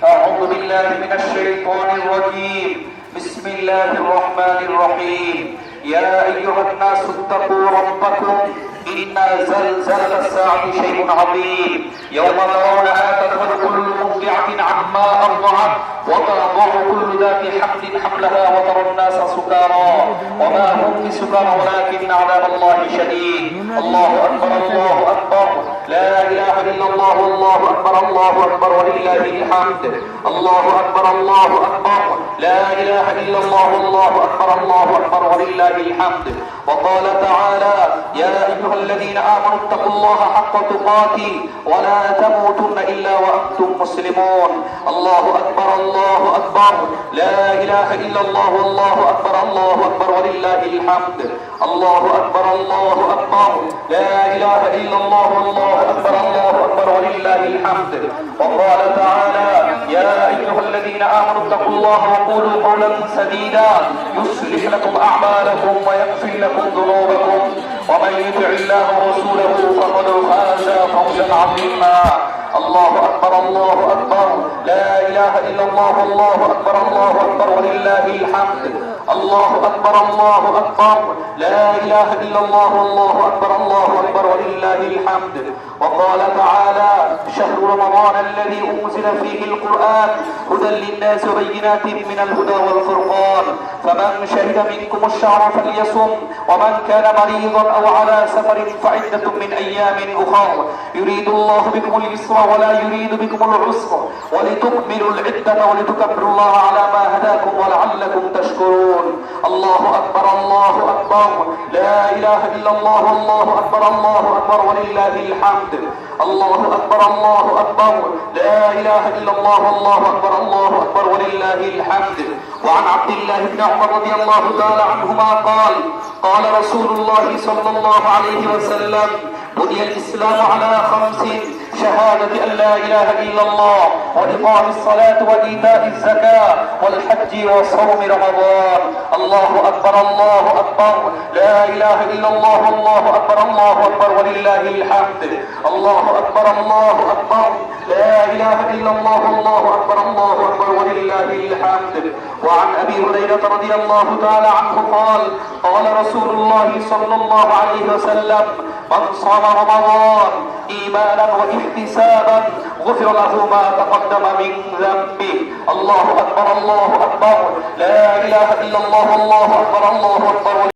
أعوذ بالله من الشيطان الرجيم. بسم الله الرحمن الرحيم. يا أيها الناس اتقوا ربكم إن زلزلة الساعة شيء عظيم يوم ترونها تذهل كل مرضعة عما أرضعت وتضع كل ذات حمل حملها وترى الناس سكارى وما هم بسكارى ولكن عذاب الله شديد. الله أكبر الله أكبر لا إله إلا الله والله أكبر الله أكبر ولله الحمد. الله أكبر الله أكبر لا إله إلا الله والله أكبر الله أكبر ولله الحمد. وقال تعالى يا أيها الذين آمنوا اتقوا الله حق تقاته ولا تموتن إلا وأنتم مسلمون. الله أكبر الله أكبر لا إله إلا الله والله أكبر الله أكبر ولله الحمد. الله أكبر الله أكبر لا إله إلا الله والله أكبر الله أكبر ولله الحمد. وقال تعالى يا أيها الذين آمنوا اتقوا الله وقولوا قولا سديدا يصلح لكم أعمالكم ويغفر لكم ذنوبكم ومن يطع الله ورسوله فقد فاز فوزا عظيما. الله أكبر الله أكبر لا إله إلا الله والله أكبر الله أكبر ولله الحمد. الله أكبر الله أكبر لا إله إلا الله والله أكبر الله أكبر ولله الحمد. وقال تعالى شهر رمضان الذي أنزل فيه القرآن هدى للناس وبينات من الهدى والفرقان فمن شهد منكم الشهر فليصم ومن كان مريضا أو على سفر فعدة من أيام أخر يريد الله بكم اليسر ولا يريد بكم العسر ولتكملوا العدة ولتكبروا الله على ما هداكم ولعلكم تشكرون. الله أكبر الله أكبر لا إله إلا الله والله أكبر الله أكبر ولله الحمد. الله أكبر الله أكبر لا إله إلا الله والله أكبر الله أكبر ولله الحمد. وعن عبد الله بن عمر رضي الله تعالى عنهما قال قال رسول الله صلى الله عليه وسلم بني الإسلام على 5 شهادة أن لا إله إلا الله وإقام الصلاة وإيتاء الزكاة والحج وصوم رمضان. الله أكبر الله أكبر لا إله إلا الله والله أكبر الله أكبر ولله الحمد. الله أكبر الله أكبر لا إله إلا الله والله أكبر الله أكبر ولله الحمد. وعن أبي هريرة رضي الله تعالى عنه قال قال رسول الله صلى الله عليه وسلم من صام رمضان إيمانا واحتسابا غفر له ما تقدم من ذنبه. الله أكبر الله أكبر لا إله إلا الله والله أكبر الله أكبر.